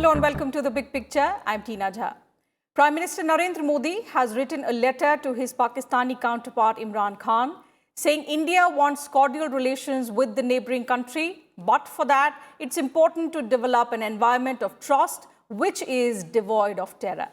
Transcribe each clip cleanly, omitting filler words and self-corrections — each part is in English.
Hello and welcome to The Big Picture. I'm Tina Jha. Prime Minister Narendra Modi has written a letter to his Pakistani counterpart Imran Khan saying India wants cordial relations with the neighboring country, but for that, it's important to develop an environment of trust which is devoid of terror.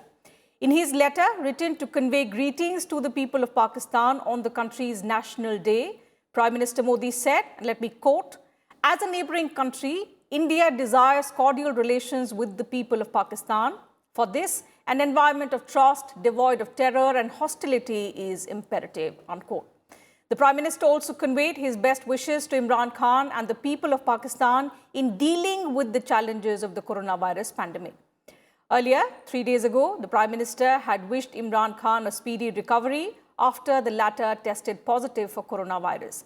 In his letter, written to convey greetings to the people of Pakistan on the country's National Day, Prime Minister Modi said, and let me quote, "As a neighboring country, India desires cordial relations with the people of Pakistan. For this, an environment of trust, devoid of terror and hostility is imperative," unquote. The Prime Minister also conveyed his best wishes to Imran Khan and the people of Pakistan in dealing with the challenges of the coronavirus pandemic. Earlier, 3 days ago, the Prime Minister had wished Imran Khan a speedy recovery after the latter tested positive for coronavirus.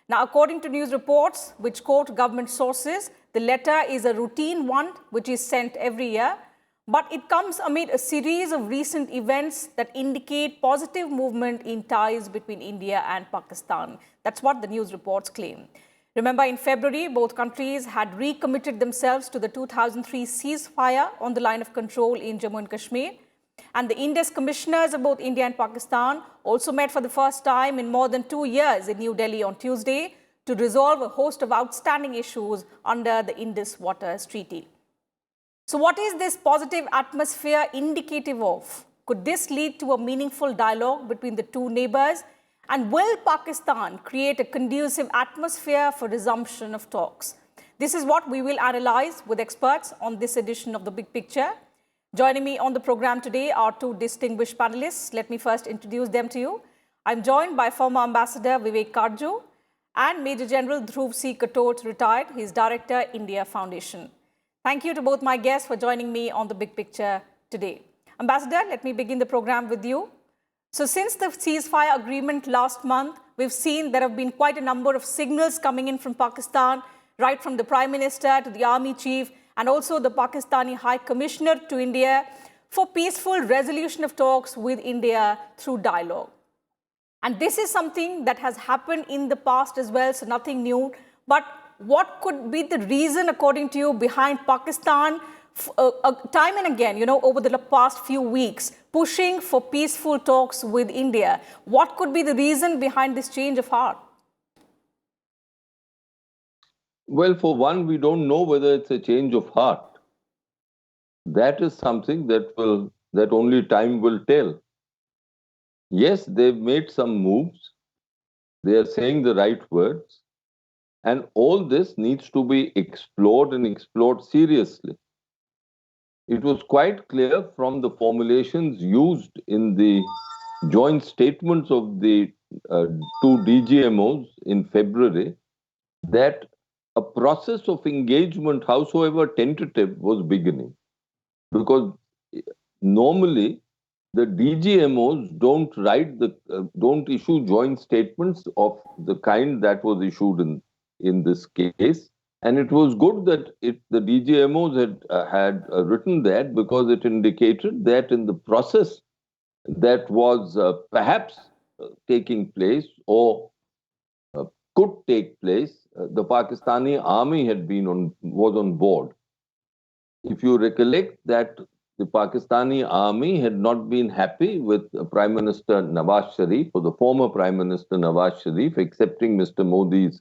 Now, according to news reports, which quote government sources, the letter is a routine one which is sent every year, but it comes amid a series of recent events that indicate positive movement in ties between India and Pakistan. That's what the news reports claim. Remember, in February, both countries had recommitted themselves to the 2003 ceasefire on the line of control in Jammu and Kashmir. And the Indus commissioners of both India and Pakistan also met for the first time in more than 2 years in New Delhi on Tuesday to resolve a host of outstanding issues under the Indus Waters Treaty. So what is this positive atmosphere indicative of? Could this lead to a meaningful dialogue between the two neighbors? And will Pakistan create a conducive atmosphere for resumption of talks? This is what we will analyze with experts on this edition of The Big Picture. Joining me on the program today are two distinguished panelists. Let me first introduce them to you. I'm joined by former Ambassador Vivek Karju and Major General Dhruv C. Katot, retired. He's Director, India Foundation. Thank you to both my guests for joining me on The Big Picture today. Ambassador, let me begin the program with you. So since the ceasefire agreement last month, we've seen there have been quite a number of signals coming in from Pakistan, right from the Prime Minister to the Army Chief, and also the Pakistani High Commissioner to India for peaceful resolution of talks with India through dialogue. And this is something that has happened in the past as well, so nothing new. But what could be the reason, according to you, behind Pakistan time and again, over the past few weeks, pushing for peaceful talks with India? What could be the reason behind this change of heart? Well, for one, we don't know whether it's a change of heart. That is something that only time will tell. Yes, they've made some moves. They are saying the right words. And all this needs to be explored and explored seriously. It was quite clear from the formulations used in the joint statements of the two DGMOs in February that a process of engagement, howsoever tentative, was beginning. Because normally the DGMOs don't issue joint statements of the kind that was issued in this case. And it was good that the DGMOs had written that, because it indicated that in the process that was perhaps taking place or could take place, the Pakistani army was on board. If you recollect that the Pakistani army had not been happy with Prime Minister Nawaz Sharif, or the former Prime Minister Nawaz Sharif, accepting Mr. Modi's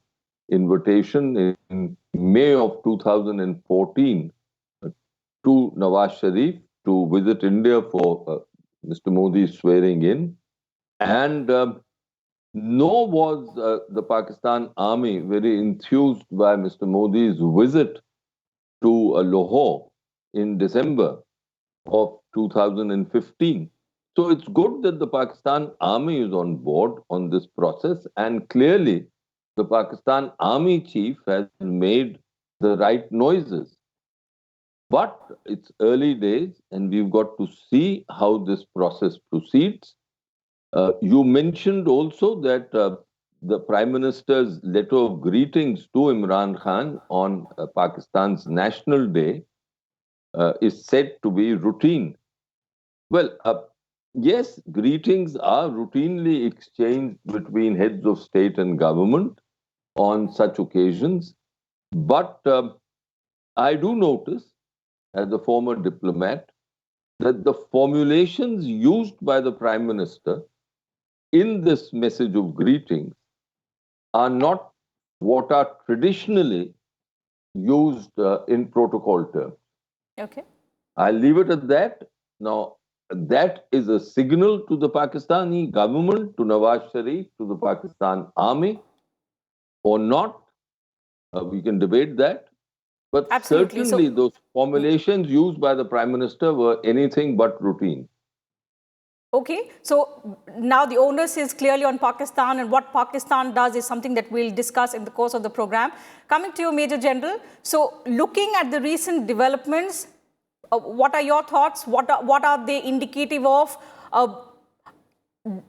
invitation in May of 2014 to Nawaz Sharif to visit India for Mr. Modi's swearing in. And nor was the Pakistan army very enthused by Mr. Modi's visit to Lahore in December of 2015. So it's good that the Pakistan army is on board on this process, and clearly the Pakistan army chief has made the right noises. But it's early days and we've got to see how this process proceeds. You mentioned also that the Prime Minister's letter of greetings to Imran Khan on Pakistan's National Day is said to be routine. Well, yes, greetings are routinely exchanged between heads of state and government on such occasions. But I do notice as a former diplomat, that the formulations used by the Prime Minister in this message of greetings are not what are traditionally used in protocol terms. Okay. I'll leave it at that. Now, that is a signal to the Pakistani government, to Nawaz Sharif, to the Pakistan army, or not. We can debate that. But Absolutely. certainly So, those formulations used by the Prime Minister were anything but routine. okay, so now the onus is clearly on Pakistan, and what Pakistan does is something that we'll discuss in the course of the program. Coming to you, Major General, so looking at the recent developments, what are your thoughts? What are they indicative of?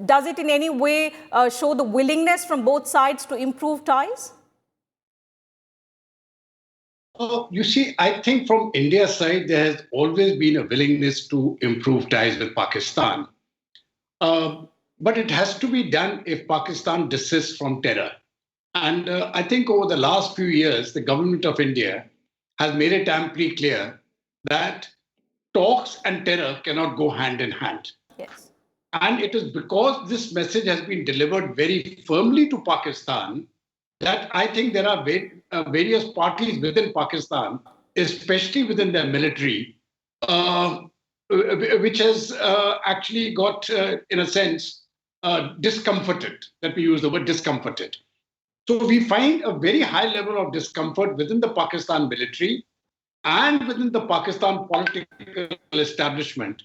Does it in any way show the willingness from both sides to improve ties? You see, I think from India's side, there has always been a willingness to improve ties with Pakistan. But it has to be done if Pakistan desists from terror. And I think over the last few years, the government of India has made it amply clear that talks and terror cannot go hand in hand. Yes. And it is because this message has been delivered very firmly to Pakistan that I think there are various parties within Pakistan, especially within their military, which has actually got, in a sense, discomforted. Let me use the word discomforted. So we find a very high level of discomfort within the Pakistan military and within the Pakistan political establishment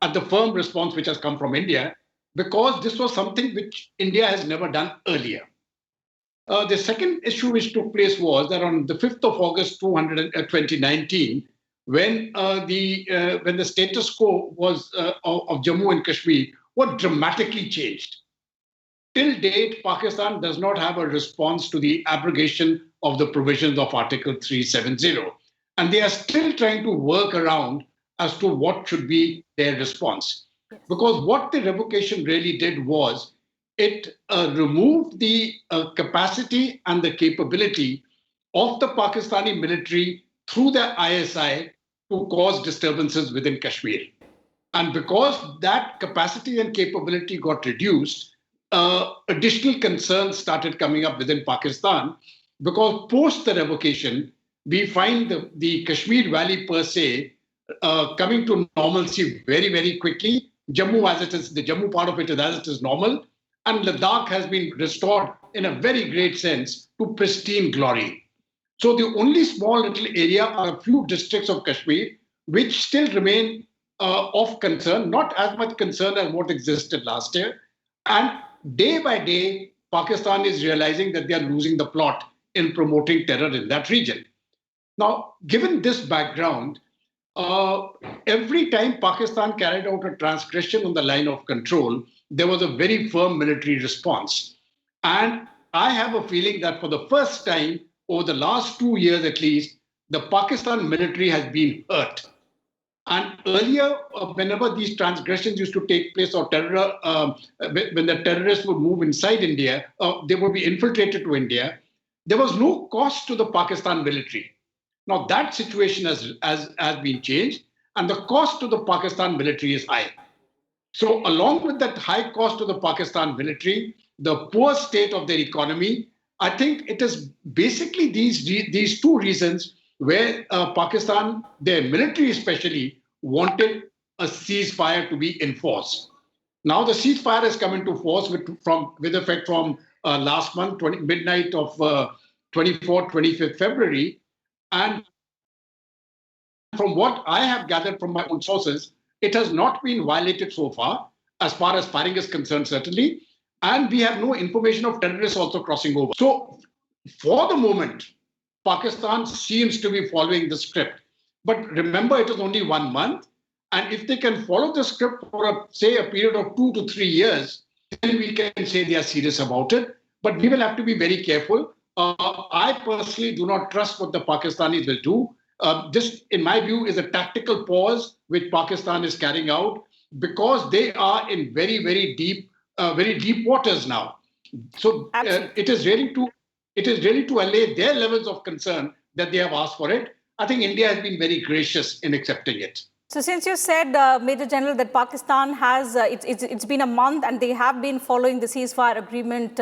at the firm response which has come from India, because this was something which India has never done earlier. The second issue which took place was that on the 5th of August 2019, when the status quo was of Jammu and Kashmir was dramatically changed. Till date, Pakistan does not have a response to the abrogation of the provisions of Article 370. And they are still trying to work around as to what should be their response. Because what the revocation really did was it removed the capacity and the capability of the Pakistani military through the ISI to cause disturbances within Kashmir. And because that capacity and capability got reduced, additional concerns started coming up within Pakistan, because post the revocation, we find the Kashmir Valley per se coming to normalcy very, very quickly. Jammu as it is, the Jammu part of it is as it is normal. And Ladakh has been restored in a very great sense to pristine glory. So the only small little area are a few districts of Kashmir which still remain of concern, not as much concern as what existed last year. And day by day, Pakistan is realizing that they are losing the plot in promoting terror in that region. Now, given this background, every time Pakistan carried out a transgression on the line of control, there was a very firm military response. And I have a feeling that for the first time, over the last 2 years at least, the Pakistan military has been hurt. And earlier, whenever these transgressions used to take place, or when the terrorists would move inside India, they would be infiltrated to India, there was no cost to the Pakistan military. Now that situation has been changed, and the cost to the Pakistan military is high. So along with that high cost to the Pakistan military, the poor state of their economy, I think it is basically these two reasons where Pakistan, their military especially, wanted a ceasefire to be enforced. Now the ceasefire has come into force with effect from last month, midnight of 24th, 25th February. And from what I have gathered from my own sources, it has not been violated so far as firing is concerned, certainly. And we have no information of terrorists also crossing over. So for the moment, Pakistan seems to be following the script. But remember, it is only 1 month. And if they can follow the script for, say, a period of 2 to 3 years, then we can say they are serious about it. But we will have to be very careful. I personally do not trust what the Pakistanis will do. This, in my view, is a tactical pause which Pakistan is carrying out because they are in very, very deep waters now. So it is really to allay their levels of concern that they have asked for it. I think India has been very gracious in accepting it. So, since you said, Major General, that Pakistan has, it's been a month and they have been following the ceasefire agreement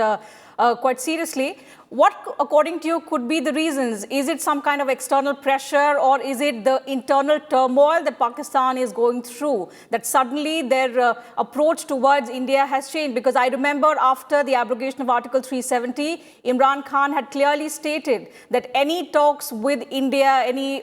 quite seriously, what, according to you, could be the reasons? Is it some kind of external pressure, or is it the internal turmoil that Pakistan is going through, that suddenly their approach towards India has changed? Because I remember after the abrogation of Article 370, Imran Khan had clearly stated that any talks with India, any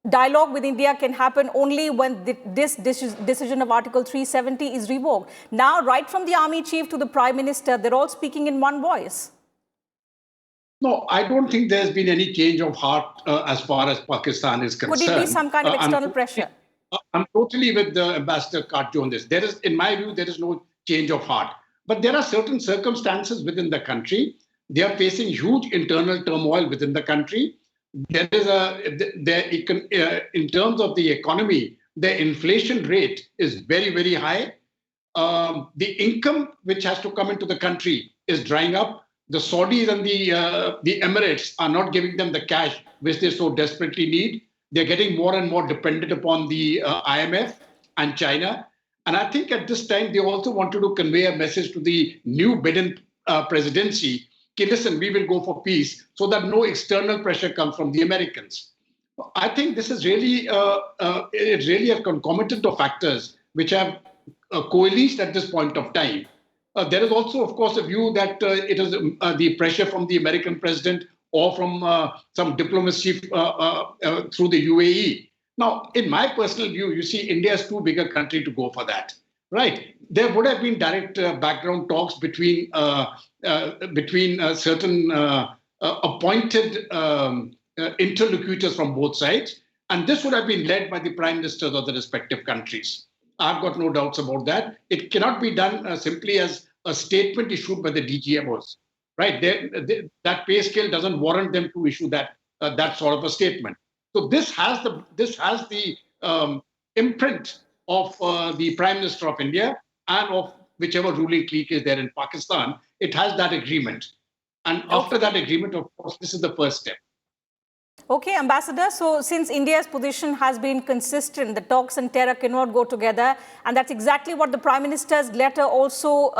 dialogue with India can happen only when this decision of Article 370 is revoked. Now, right from the army chief to the prime minister, they're all speaking in one voice. No, I don't think there's been any change of heart as far as Pakistan is concerned. Could it be some kind of external pressure? I'm totally with the Ambassador Khatjo on this. There is, in my view, there is no change of heart. But there are certain circumstances within the country. They are facing huge internal turmoil within the country. There is in terms of the economy, the inflation rate is very, very high. The income which has to come into the country is drying up. The Saudis and the Emirates are not giving them the cash which they so desperately need. They're getting more and more dependent upon the IMF and China. And I think at this time, they also wanted to convey a message to the new Biden presidency. Okay, listen, we will go for peace so that no external pressure comes from the Americans. I think this is really, it's really a concomitant of factors which have coalesced at this point of time. There is also, of course, a view that it is the pressure from the American president or from some diplomacy through the UAE. Now, in my personal view, you see, India is too big a country to go for that, right? There would have been direct background talks between certain appointed interlocutors from both sides, and this would have been led by the prime ministers of the respective countries. I've got no doubts about that. It cannot be done simply as a statement issued by the DGMOs, right? That pay scale doesn't warrant them to issue that sort of a statement. So this has the imprint of the Prime Minister of India and of whichever ruling clique is there in Pakistan. It has that agreement, and after that agreement, of course, this is the first step. Okay, Ambassador, so since India's position has been consistent, the talks and terror cannot go together, and that's exactly what the Prime Minister's letter also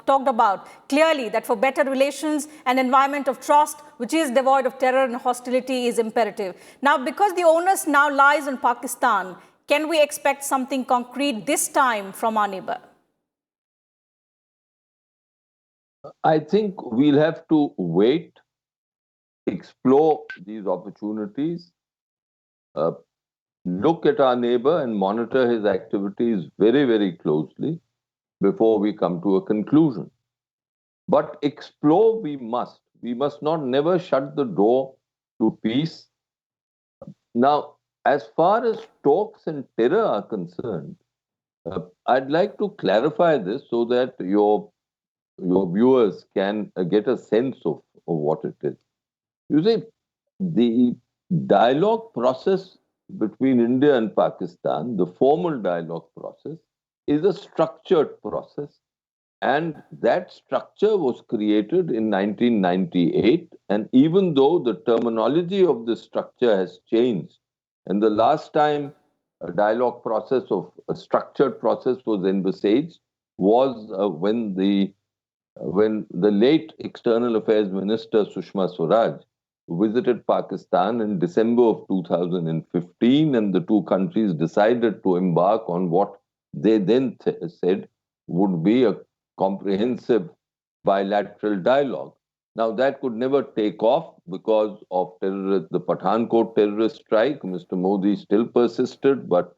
talked about, clearly, that for better relations, an environment of trust, which is devoid of terror and hostility, is imperative. Now, because the onus now lies on Pakistan, can we expect something concrete this time from our neighbor? I think we'll have to wait, explore these opportunities, look at our neighbor and monitor his activities very, very closely before we come to a conclusion. But explore we must. We must not never shut the door to peace. Now, as far as talks and terror are concerned, I'd like to clarify this so that your viewers can get a sense of what it is. You see, the dialogue process between India and Pakistan, the formal dialogue process, is a structured process. And that structure was created in 1998. And even though the terminology of the structure has changed, and the last time a dialogue process of a structured process was envisaged was when the late External Affairs Minister Sushma Swaraj visited Pakistan in December of 2015, and the two countries decided to embark on what they then said would be a comprehensive bilateral dialogue. Now, that could never take off because of the Pathankot terrorist strike. Mr. Modi still persisted, but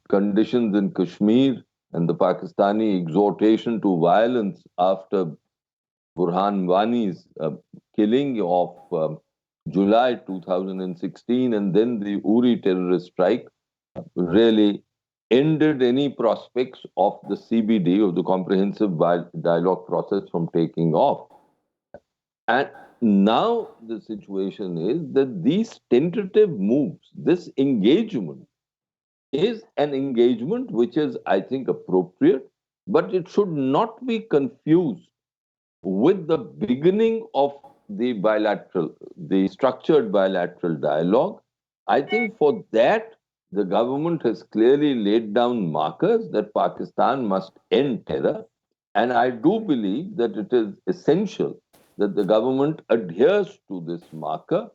conditions in Kashmir and the Pakistani exhortation to violence after Burhan Wani's killing of July 2016 and then the Uri terrorist strike really ended any prospects of the CBD, of the comprehensive dialogue process, from taking off. And now the situation is that these tentative moves, this engagement, is an engagement which is, I think, appropriate, but it should not be confused with the beginning of the structured bilateral dialogue. I think for that, the government has clearly laid down markers that Pakistan must end terror. And I do believe that it is essential that the government adheres to this marker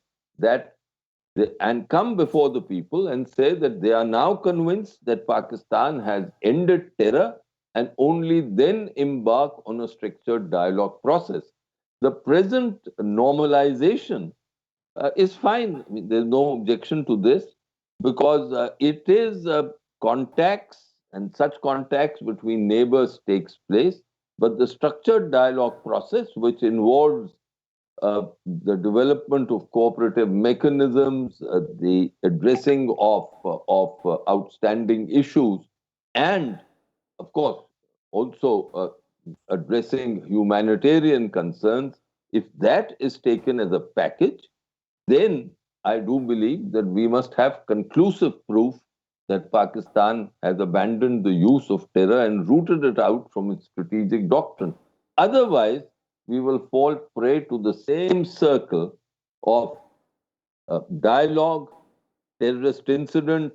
and come before the people and say that they are now convinced that Pakistan has ended terror and only then embark on a structured dialogue process. The present normalization is fine. I mean, there's no objection to this because it is contacts and such contacts between neighbors takes place. But the structured dialogue process, which involves the development of cooperative mechanisms, the addressing of outstanding issues, and of course also addressing humanitarian concerns, if that is taken as a package, then I do believe that we must have conclusive proof that Pakistan has abandoned the use of terror and rooted it out from its strategic doctrine. Otherwise, we will fall prey to the same circle of dialogue, terrorist incident,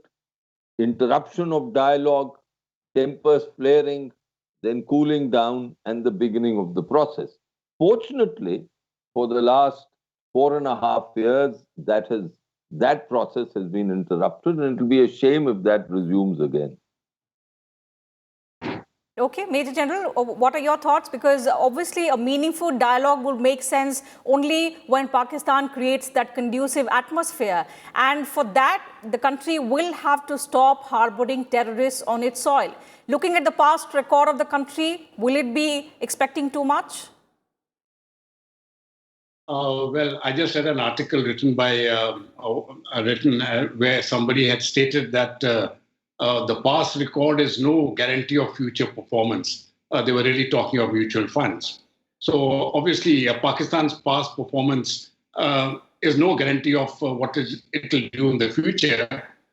interruption of dialogue, tempers flaring, then cooling down, and the beginning of the process. Fortunately, for the last 4.5 years, that process has been interrupted, and it will be a shame if that resumes again. Okay, Major General, what are your thoughts? Because obviously a meaningful dialogue would make sense only when Pakistan creates that conducive atmosphere. And for that, the country will have to stop harboring terrorists on its soil. Looking at the past record of the country, will it be expecting too much? Well, I just read an article written where somebody had stated that the past record is no guarantee of future performance. They were really talking of mutual funds. So obviously, Pakistan's past performance is no guarantee of what it will do in the future.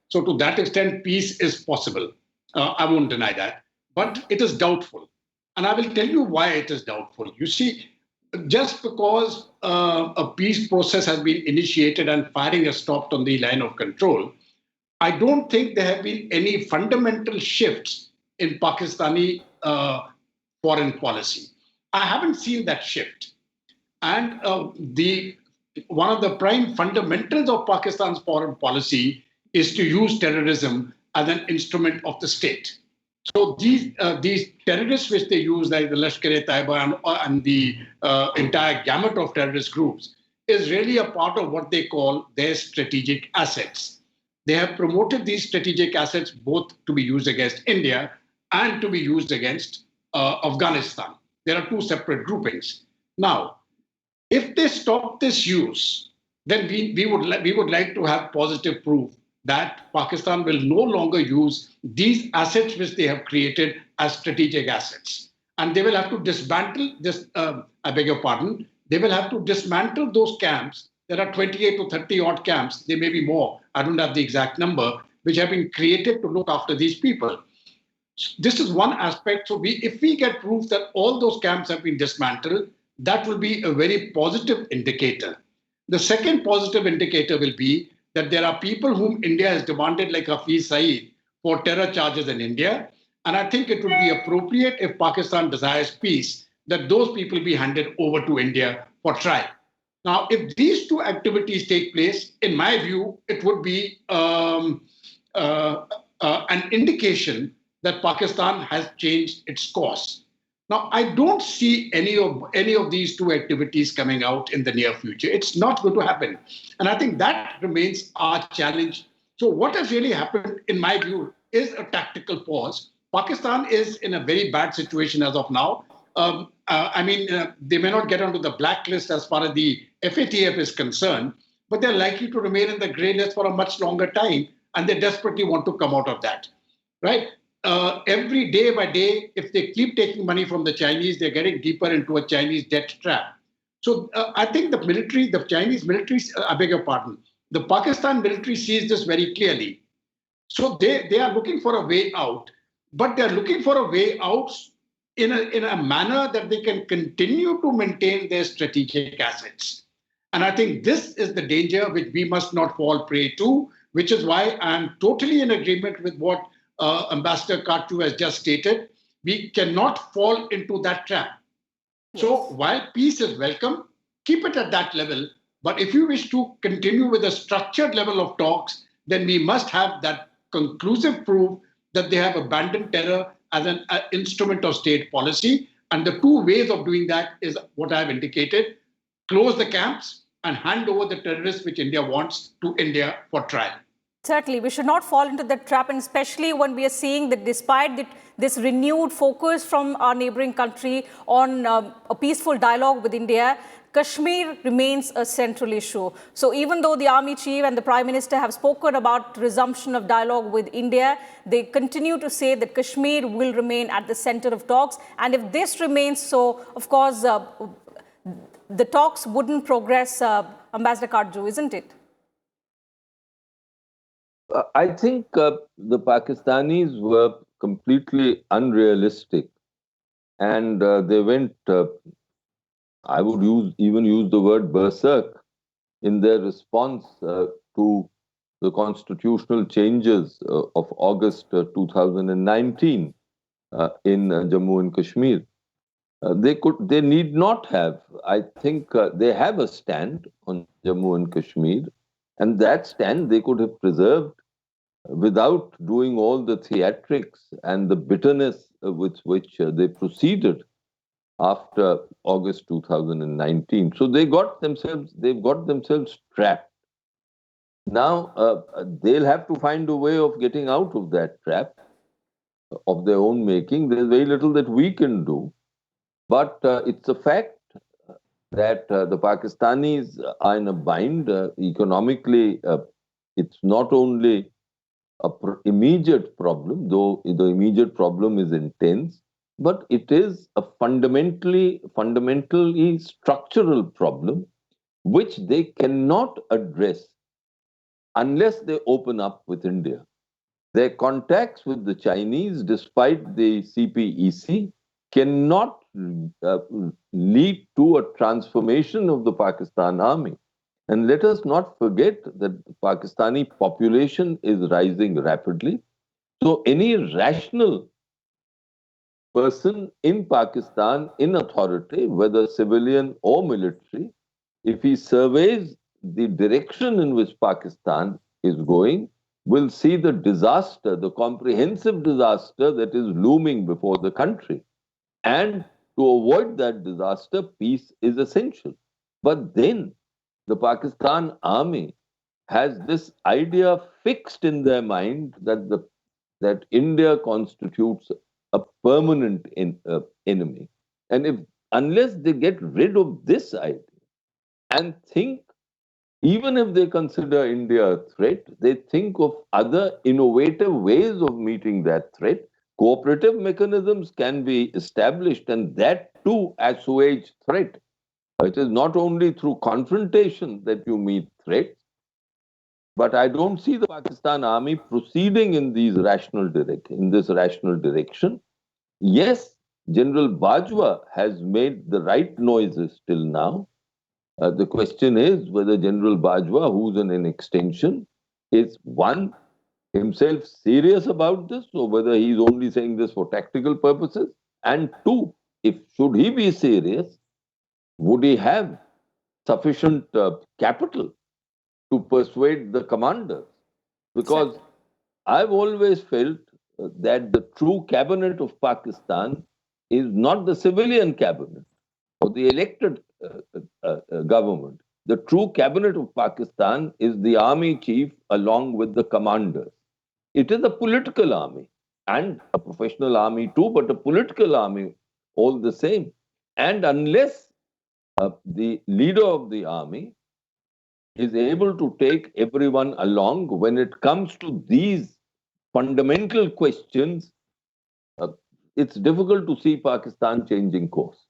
So to that extent, peace is possible. I won't deny that. But it is doubtful. And I will tell you why it is doubtful. You see, just because a peace process has been initiated and firing has stopped on the line of control, I don't think there have been any fundamental shifts in Pakistani foreign policy. I haven't seen that shift. And one of the prime fundamentals of Pakistan's foreign policy is to use terrorism as an instrument of the state. So these terrorists which they use, like the Lashkar-e-Taiba and the entire gamut of terrorist groups, is really a part of what they call their strategic assets. They have promoted these strategic assets both to be used against India and to be used against Afghanistan. There are two separate groupings. Now, if they stop this use, then we would like to have positive proof that Pakistan will no longer use these assets which they have created as strategic assets. And they will have to dismantle this, I beg your pardon, they will have to dismantle those camps. There are 28 to 30 odd camps, there may be more, I don't have the exact number, which have been created to look after these people. This is one aspect. So if we get proof that all those camps have been dismantled, that will be a very positive indicator. The second positive indicator will be that there are people whom India has demanded, like Hafiz Saeed, for terror charges in India. And I think it would be appropriate, if Pakistan desires peace, that those people be handed over to India for trial. Now, if these two activities take place, in my view, it would be an indication that Pakistan has changed its course. Now, I don't see any of these two activities coming out in the near future. It's not going to happen. And I think that remains our challenge. So what has really happened, in my view, is a tactical pause. Pakistan is in a very bad situation as of now. They may not get onto the blacklist as far as the FATF is concerned, but they're likely to remain in the grey list for a much longer time, and they desperately want to come out of that, right? Every day by day, if they keep taking money from the Chinese, they're getting deeper into a Chinese debt trap. So I think the Chinese military, I beg your pardon, the Pakistan military sees this very clearly. So they are looking for a way out, but they're looking for a way out in a manner that they can continue to maintain their strategic assets. And I think this is the danger which we must not fall prey to, which is why I'm totally in agreement with what Ambassador Katu has just stated. We cannot fall into that trap. Yes. So while peace is welcome, keep it at that level. But if you wish to continue with a structured level of talks, then we must have that conclusive proof that they have abandoned terror as an instrument of state policy. And the two ways of doing that is what I've indicated: close the camps and hand over the terrorists which India wants to India for trial. Certainly, we should not fall into that trap, and especially when we are seeing that despite this renewed focus from our neighboring country on a peaceful dialogue with India, Kashmir remains a central issue. So even though the Army Chief and the Prime Minister have spoken about resumption of dialogue with India, they continue to say that Kashmir will remain at the center of talks. And if this remains so, of course, the talks wouldn't progress, Ambassador Katu, isn't it? I think the Pakistanis were completely unrealistic, and they went, I would even use the word berserk in their response to the constitutional changes of August 2019 in Jammu and Kashmir. They need not have. I think they have a stand on Jammu and Kashmir, and that stand they could have preserved without doing all the theatrics and the bitterness with which they proceeded after August 2019. So they've got themselves trapped. Now they'll have to find a way of getting out of that trap of their own making. There's very little that we can do, but it's a fact that the Pakistanis are in a bind economically. It's not only an immediate problem, though the immediate problem is intense, but it is a fundamentally structural problem which they cannot address unless they open up with India. Their contacts with the Chinese, despite the CPEC, cannot lead to a transformation of the Pakistan army. And let us not forget that the Pakistani population is rising rapidly. So any rational person in Pakistan, in authority, whether civilian or military, if he surveys the direction in which Pakistan is going, will see the disaster, the comprehensive disaster that is looming before the country. And to avoid that disaster, peace is essential. But then the Pakistan army has this idea fixed in their mind that India constitutes a permanent enemy. And unless they get rid of this idea and think, even if they consider India a threat, they think of other innovative ways of meeting that threat. Cooperative mechanisms can be established, and that too assuage threat. It is not only through confrontation that you meet threats, but I don't see the Pakistan army proceeding in this rational direction. Yes, General Bajwa has made the right noises till now. The question is whether General Bajwa, who's an extension, is one, himself serious about this, or whether he's only saying this for tactical purposes, and two, should he be serious, would he have sufficient capital to persuade the commanders? Because I've always felt that the true cabinet of Pakistan is not the civilian cabinet or the elected government. The true cabinet of Pakistan is the army chief along with the commanders. It is a political army and a professional army too, but a political army all the same. And unless the leader of the army is able to take everyone along when it comes to these fundamental questions, it's difficult to see Pakistan changing course.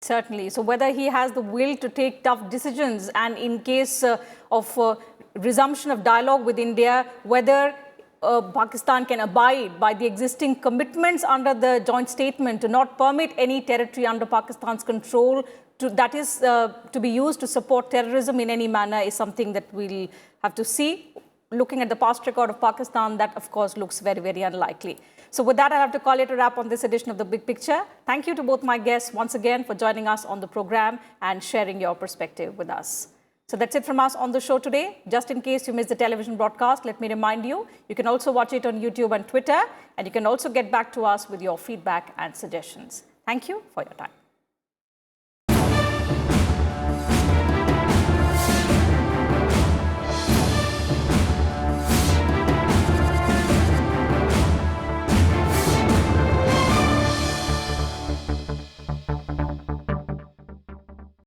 Certainly. So whether he has the will to take tough decisions, and in case of resumption of dialogue with India, whether Pakistan can abide by the existing commitments under the joint statement to not permit any territory under Pakistan's control to be used to support terrorism in any manner is something that we'll have to see. Looking at the past record of Pakistan, that of course looks very, very unlikely. So with that, I have to call it a wrap on this edition of The Big Picture. Thank you to both my guests once again for joining us on the program and sharing your perspective with us. So that's it from us on the show today. Just in case you missed the television broadcast, let me remind you, you can also watch it on YouTube and Twitter, and you can also get back to us with your feedback and suggestions. Thank you for your time.